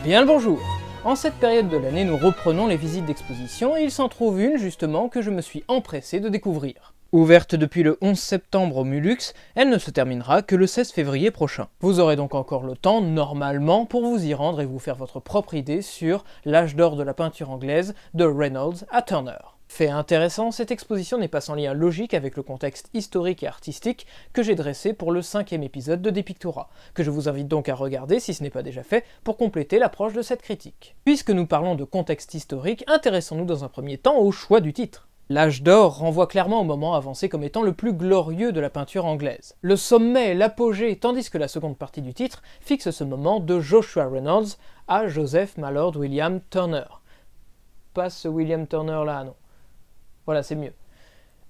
Bien le bonjour! En cette période de l'année, nous reprenons les visites d'exposition et il s'en trouve une justement que je me suis empressé de découvrir. Ouverte depuis le 11 septembre au Mulux, elle ne se terminera que le 16 février prochain. Vous aurez donc encore le temps, normalement, pour vous y rendre et vous faire votre propre idée sur l'âge d'or de la peinture anglaise de Reynolds à Turner. Fait intéressant, cette exposition n'est pas sans lien logique avec le contexte historique et artistique que j'ai dressé pour le 5e épisode de Depictura, que je vous invite donc à regarder si ce n'est pas déjà fait pour compléter l'approche de cette critique. Puisque nous parlons de contexte historique, intéressons-nous dans un premier temps au choix du titre. L'âge d'or renvoie clairement au moment avancé comme étant le plus glorieux de la peinture anglaise. Le sommet, l'apogée, tandis que la seconde partie du titre fixe ce moment de Joshua Reynolds à Joseph Mallord William Turner. Pas ce William Turner là, non. Voilà, c'est mieux.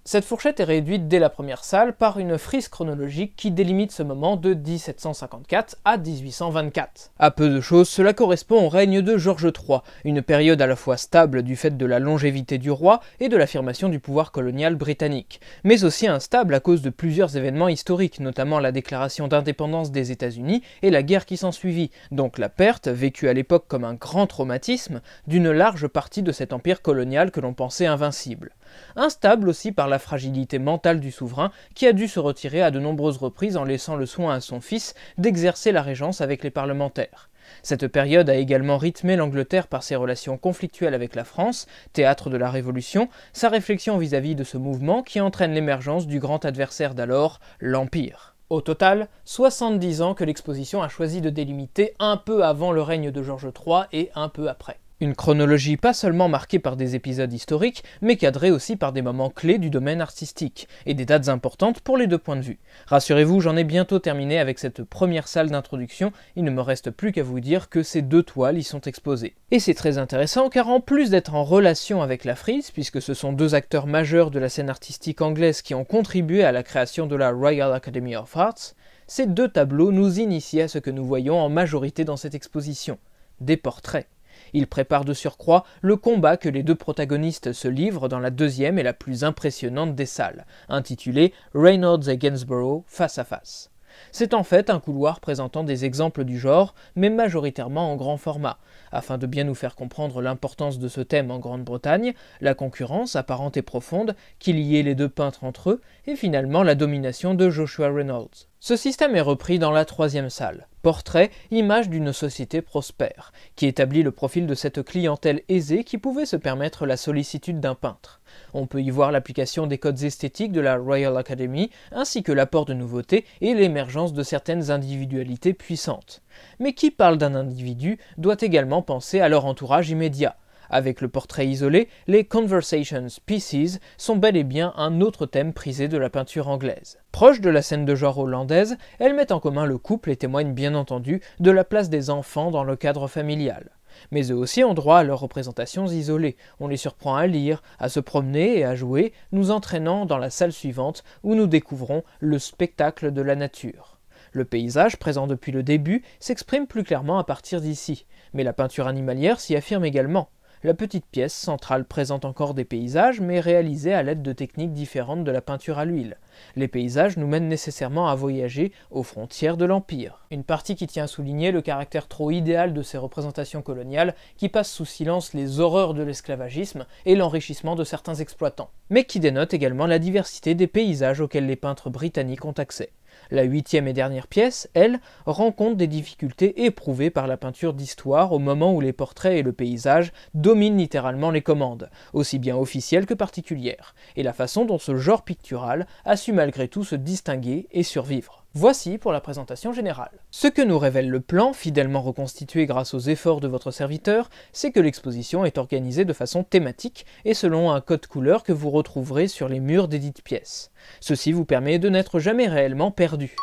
Cette fourchette est réduite dès la première salle par une frise chronologique qui délimite ce moment de 1754 à 1824. À peu de choses, cela correspond au règne de George III, une période à la fois stable du fait de la longévité du roi et de l'affirmation du pouvoir colonial britannique, mais aussi instable à cause de plusieurs événements historiques, notamment la déclaration d'indépendance des États-Unis et la guerre qui s'ensuivit, donc la perte, vécue à l'époque comme un grand traumatisme, d'une large partie de cet empire colonial que l'on pensait invincible. Instable aussi par la fragilité mentale du souverain qui a dû se retirer à de nombreuses reprises en laissant le soin à son fils d'exercer la régence avec les parlementaires. Cette période a également rythmé l'Angleterre par ses relations conflictuelles avec la France, théâtre de la Révolution, sa réflexion vis-à-vis de ce mouvement qui entraîne l'émergence du grand adversaire d'alors, l'Empire. Au total, 70 ans que l'exposition a choisi de délimiter un peu avant le règne de George III et un peu après. Une chronologie pas seulement marquée par des épisodes historiques, mais cadrée aussi par des moments clés du domaine artistique, et des dates importantes pour les deux points de vue. Rassurez-vous, j'en ai bientôt terminé avec cette première salle d'introduction, il ne me reste plus qu'à vous dire que ces deux toiles y sont exposées. Et c'est très intéressant car en plus d'être en relation avec la frise, puisque ce sont deux acteurs majeurs de la scène artistique anglaise qui ont contribué à la création de la Royal Academy of Arts, ces deux tableaux nous initient à ce que nous voyons en majorité dans cette exposition, des portraits. Il prépare de surcroît le combat que les deux protagonistes se livrent dans la deuxième et la plus impressionnante des salles, intitulée Reynolds et Gainsborough face à face. C'est en fait un couloir présentant des exemples du genre, mais majoritairement en grand format, afin de bien nous faire comprendre l'importance de ce thème en Grande-Bretagne, la concurrence apparente et profonde qui liait les deux peintres entre eux, et finalement la domination de Joshua Reynolds. Ce système est repris dans la troisième salle. Portrait, image d'une société prospère, qui établit le profil de cette clientèle aisée qui pouvait se permettre la sollicitude d'un peintre. On peut y voir l'application des codes esthétiques de la Royal Academy, ainsi que l'apport de nouveautés et l'émergence de certaines individualités puissantes. Mais qui parle d'un individu doit également penser à leur entourage immédiat. Avec le portrait isolé, les Conversations Pieces sont bel et bien un autre thème prisé de la peinture anglaise. Proche de la scène de genre hollandaise, elles mettent en commun le couple et témoignent bien entendu de la place des enfants dans le cadre familial. Mais eux aussi ont droit à leurs représentations isolées, on les surprend à lire, à se promener et à jouer, nous entraînant dans la salle suivante où nous découvrons le spectacle de la nature. Le paysage, présent depuis le début, s'exprime plus clairement à partir d'ici, mais la peinture animalière s'y affirme également. La petite pièce centrale présente encore des paysages, mais réalisés à l'aide de techniques différentes de la peinture à l'huile. Les paysages nous mènent nécessairement à voyager aux frontières de l'Empire. Une partie qui tient à souligner le caractère trop idéal de ces représentations coloniales qui passent sous silence les horreurs de l'esclavagisme et l'enrichissement de certains exploitants, mais qui dénote également la diversité des paysages auxquels les peintres britanniques ont accès. La 8e et dernière pièce, elle, rend compte des difficultés éprouvées par la peinture d'histoire au moment où les portraits et le paysage dominent littéralement les commandes, aussi bien officielles que particulières, et la façon dont ce genre pictural a su malgré tout se distinguer et survivre. Voici pour la présentation générale. Ce que nous révèle le plan, fidèlement reconstitué grâce aux efforts de votre serviteur, c'est que l'exposition est organisée de façon thématique et selon un code couleur que vous retrouverez sur les murs des dites pièces. Ceci vous permet de n'être jamais réellement perdu.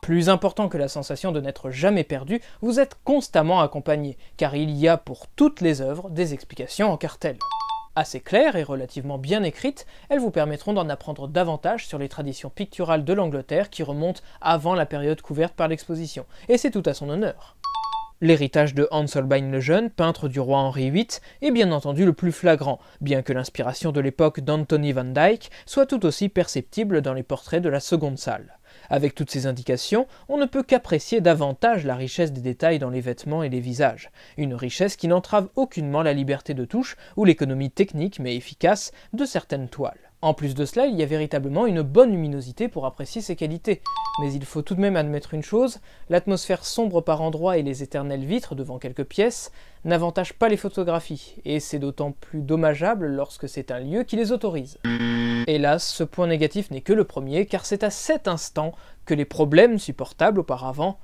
Plus important que la sensation de n'être jamais perdu, vous êtes constamment accompagné, car il y a pour toutes les œuvres des explications en cartel. Assez claires et relativement bien écrites, elles vous permettront d'en apprendre davantage sur les traditions picturales de l'Angleterre qui remontent avant la période couverte par l'exposition, et c'est tout à son honneur. L'héritage de Hans Holbein le Jeune, peintre du roi Henri VIII, est bien entendu le plus flagrant, bien que l'inspiration de l'époque d'Anthony van Dyck soit tout aussi perceptible dans les portraits de la seconde salle. Avec toutes ces indications, on ne peut qu'apprécier davantage la richesse des détails dans les vêtements et les visages, une richesse qui n'entrave aucunement la liberté de touche ou l'économie technique mais efficace de certaines toiles. En plus de cela, il y a véritablement une bonne luminosité pour apprécier ses qualités. Mais il faut tout de même admettre une chose, l'atmosphère sombre par endroits et les éternelles vitres devant quelques pièces n'avantagent pas les photographies, et c'est d'autant plus dommageable lorsque c'est un lieu qui les autorise. Hélas, ce point négatif n'est que le premier, car c'est à cet instant que les problèmes supportables auparavant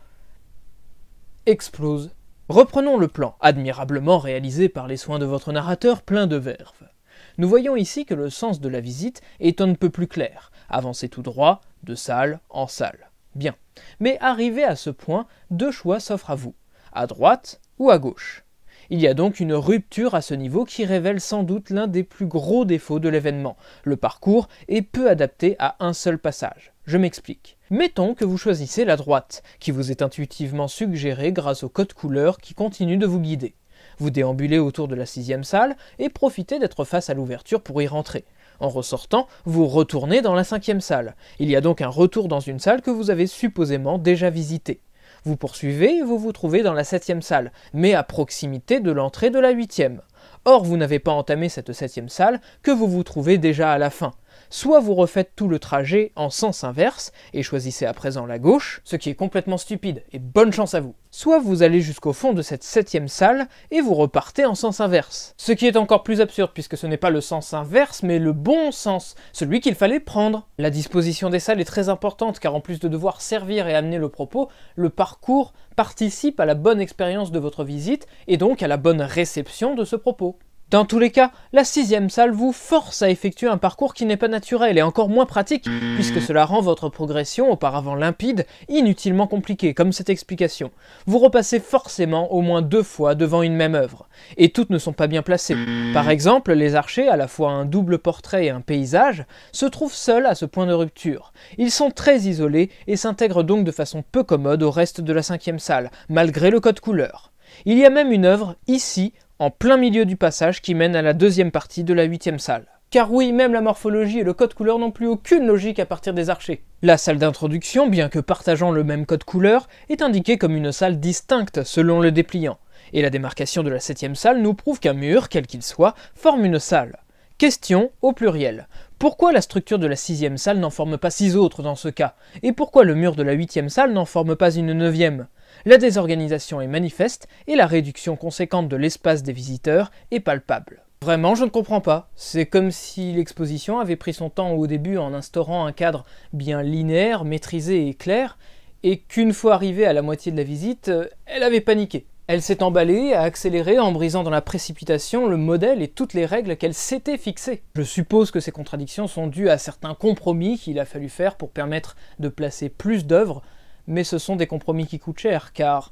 explosent. Reprenons le plan, admirablement réalisé par les soins de votre narrateur plein de verve. Nous voyons ici que le sens de la visite est un peu plus clair. Avancez tout droit, de salle en salle. Bien. Mais arrivé à ce point, deux choix s'offrent à vous. À droite ou à gauche. Il y a donc une rupture à ce niveau qui révèle sans doute l'un des plus gros défauts de l'événement. Le parcours est peu adapté à un seul passage. Je m'explique. Mettons que vous choisissez la droite, qui vous est intuitivement suggérée grâce au code couleur qui continue de vous guider. Vous déambulez autour de la 6e salle et profitez d'être face à l'ouverture pour y rentrer. En ressortant, vous retournez dans la 5e salle. Il y a donc un retour dans une salle que vous avez supposément déjà visitée. Vous poursuivez et vous vous trouvez dans la 7e salle, mais à proximité de l'entrée de la 8e. Or, vous n'avez pas entamé cette 7e salle que vous vous trouvez déjà à la fin. Soit vous refaites tout le trajet en sens inverse et choisissez à présent la gauche, ce qui est complètement stupide, et bonne chance à vous. Soit vous allez jusqu'au fond de cette 7e salle et vous repartez en sens inverse. Ce qui est encore plus absurde puisque ce n'est pas le sens inverse mais le bon sens, celui qu'il fallait prendre. La disposition des salles est très importante car en plus de devoir servir et amener le propos, le parcours participe à la bonne expérience de votre visite et donc à la bonne réception de ce propos. Dans tous les cas, la 6e salle vous force à effectuer un parcours qui n'est pas naturel et encore moins pratique, puisque cela rend votre progression, auparavant limpide, inutilement compliquée, comme cette explication. Vous repassez forcément au moins 2 fois devant une même œuvre, et toutes ne sont pas bien placées. Par exemple, les archers, à la fois un double portrait et un paysage, se trouvent seuls à ce point de rupture. Ils sont très isolés et s'intègrent donc de façon peu commode au reste de la 5e salle, malgré le code couleur. Il y a même une œuvre, ici, en plein milieu du passage qui mène à la 2e partie de la 8e salle. Car oui, même la morphologie et le code couleur n'ont plus aucune logique à partir des archers. La salle d'introduction, bien que partageant le même code couleur, est indiquée comme une salle distincte selon le dépliant. Et la démarcation de la 7e salle nous prouve qu'un mur, quel qu'il soit, forme une salle. Question au pluriel. Pourquoi la structure de la 6e salle n'en forme pas 6 autres dans ce cas? Et pourquoi le mur de la 8e salle n'en forme pas une 9e? La désorganisation est manifeste et la réduction conséquente de l'espace des visiteurs est palpable. Vraiment, je ne comprends pas. C'est comme si l'exposition avait pris son temps au début en instaurant un cadre bien linéaire, maîtrisé et clair, et qu'une fois arrivée à la moitié de la visite, elle avait paniqué. Elle s'est emballée, a accéléré en brisant dans la précipitation le modèle et toutes les règles qu'elle s'était fixées. Je suppose que ces contradictions sont dues à certains compromis qu'il a fallu faire pour permettre de placer plus d'œuvres, mais ce sont des compromis qui coûtent cher, car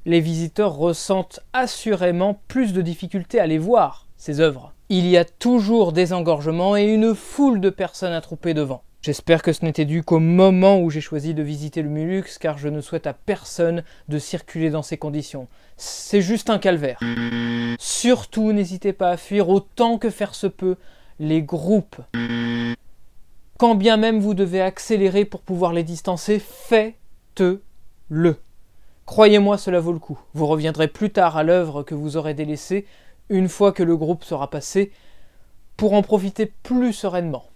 les visiteurs ressentent assurément plus de difficultés à les voir, ces œuvres. Il y a toujours des engorgements et une foule de personnes attroupées devant. J'espère que ce n'était dû qu'au moment où j'ai choisi de visiter le Mulux, car je ne souhaite à personne de circuler dans ces conditions. C'est juste un calvaire. Surtout, n'hésitez pas à fuir autant que faire se peut les groupes. Quand bien même vous devez accélérer pour pouvoir les distancer, faites-le. Croyez-moi, cela vaut le coup. Vous reviendrez plus tard à l'œuvre que vous aurez délaissée, une fois que le groupe sera passé, pour en profiter plus sereinement.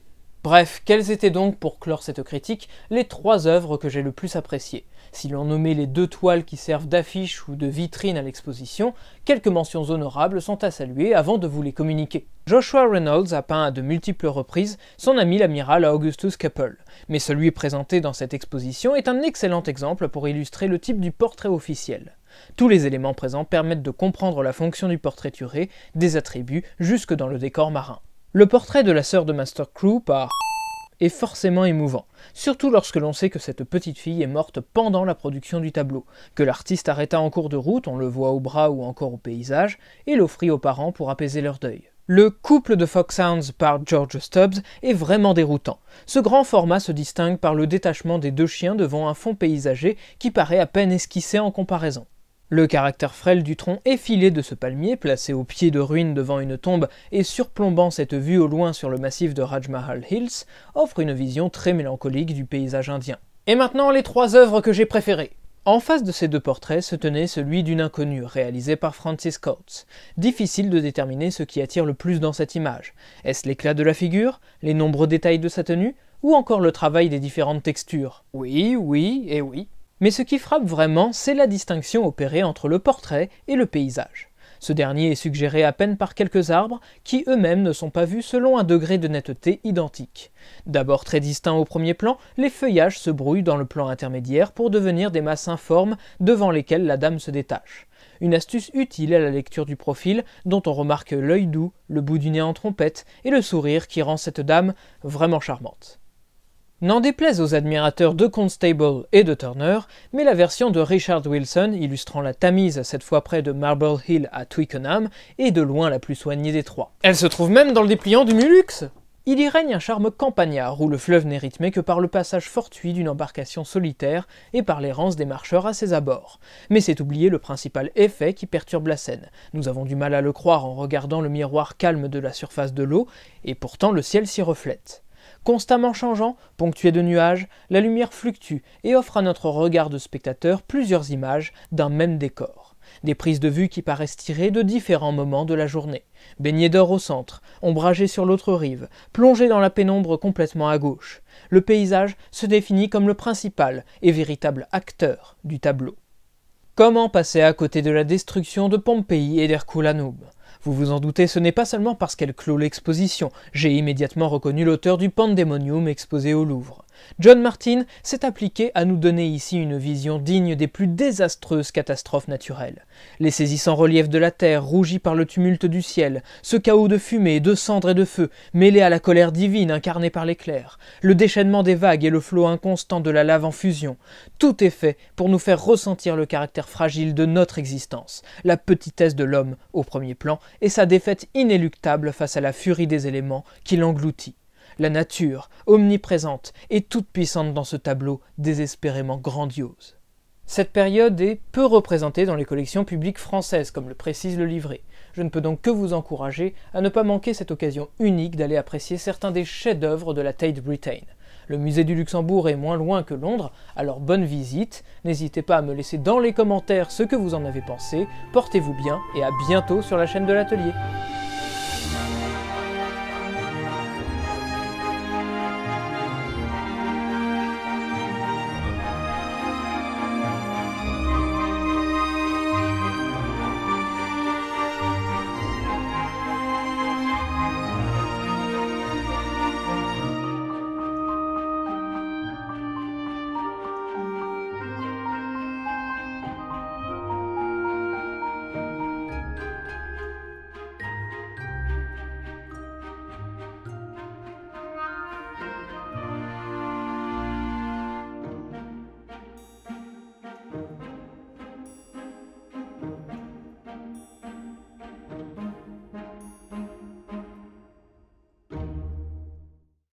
Bref, quelles étaient donc, pour clore cette critique, les 3 œuvres que j'ai le plus appréciées? Si l'on nommait les 2 toiles qui servent d'affiche ou de vitrine à l'exposition, quelques mentions honorables sont à saluer avant de vous les communiquer. Joshua Reynolds a peint à de multiples reprises son ami l'amiral Augustus Keppel, mais celui présenté dans cette exposition est un excellent exemple pour illustrer le type du portrait officiel. Tous les éléments présents permettent de comprendre la fonction du portraituré, des attributs jusque dans le décor marin. Le portrait de la sœur de Master Crew par est forcément émouvant, surtout lorsque l'on sait que cette petite fille est morte pendant la production du tableau, que l'artiste arrêta en cours de route, on le voit au bras ou encore au paysage, et l'offrit aux parents pour apaiser leur deuil. Le couple de Foxhounds par George Stubbs est vraiment déroutant. Ce grand format se distingue par le détachement des 2 chiens devant un fond paysager qui paraît à peine esquissé en comparaison. Le caractère frêle du tronc effilé de ce palmier, placé au pied de ruines devant une tombe et surplombant cette vue au loin sur le massif de Raj Mahal Hills, offre une vision très mélancolique du paysage indien. Et maintenant les 3 œuvres que j'ai préférées. En face de ces 2 portraits se tenait celui d'une inconnue, réalisé par Francis Coates. Difficile de déterminer ce qui attire le plus dans cette image. Est-ce l'éclat de la figure, les nombreux détails de sa tenue, ou encore le travail des différentes textures? Oui, oui et oui. Mais ce qui frappe vraiment, c'est la distinction opérée entre le portrait et le paysage. Ce dernier est suggéré à peine par quelques arbres, qui eux-mêmes ne sont pas vus selon un degré de netteté identique. D'abord très distincts au premier plan, les feuillages se brouillent dans le plan intermédiaire pour devenir des masses informes devant lesquelles la dame se détache. Une astuce utile à la lecture du profil, dont on remarque l'œil doux, le bout du nez en trompette et le sourire qui rend cette dame vraiment charmante. N'en déplaise aux admirateurs de Constable et de Turner, mais la version de Richard Wilson, illustrant la Tamise cette fois près de Marble Hill à Twickenham, est de loin la plus soignée des 3. Elle se trouve même dans le dépliant du Mulux! Il y règne un charme campagnard où le fleuve n'est rythmé que par le passage fortuit d'une embarcation solitaire et par l'errance des marcheurs à ses abords. Mais c'est oublier le principal effet qui perturbe la scène. Nous avons du mal à le croire en regardant le miroir calme de la surface de l'eau, et pourtant le ciel s'y reflète. Constamment changeant, ponctué de nuages, la lumière fluctue et offre à notre regard de spectateur plusieurs images d'un même décor. Des prises de vue qui paraissent tirées de différents moments de la journée. Baigné d'or au centre, ombragé sur l'autre rive, plongé dans la pénombre complètement à gauche. Le paysage se définit comme le principal et véritable acteur du tableau. Comment passer à côté de la destruction de Pompéi et d'Herculaneum ? Vous vous en doutez, ce n'est pas seulement parce qu'elle clôt l'exposition. J'ai immédiatement reconnu l'auteur du Pandemonium exposé au Louvre. John Martin s'est appliqué à nous donner ici une vision digne des plus désastreuses catastrophes naturelles. Les saisissants reliefs de la terre, rougis par le tumulte du ciel, ce chaos de fumée, de cendres et de feu, mêlé à la colère divine incarnée par l'éclair, le déchaînement des vagues et le flot inconstant de la lave en fusion, tout est fait pour nous faire ressentir le caractère fragile de notre existence, la petitesse de l'homme au premier plan et sa défaite inéluctable face à la furie des éléments qui l'engloutit. La nature, omniprésente et toute puissante dans ce tableau désespérément grandiose. Cette période est peu représentée dans les collections publiques françaises, comme le précise le livret. Je ne peux donc que vous encourager à ne pas manquer cette occasion unique d'aller apprécier certains des chefs-d'œuvre de la Tate Britain. Le musée du Luxembourg est moins loin que Londres, alors bonne visite. N'hésitez pas à me laisser dans les commentaires ce que vous en avez pensé. Portez-vous bien et à bientôt sur la chaîne de l'Atelier.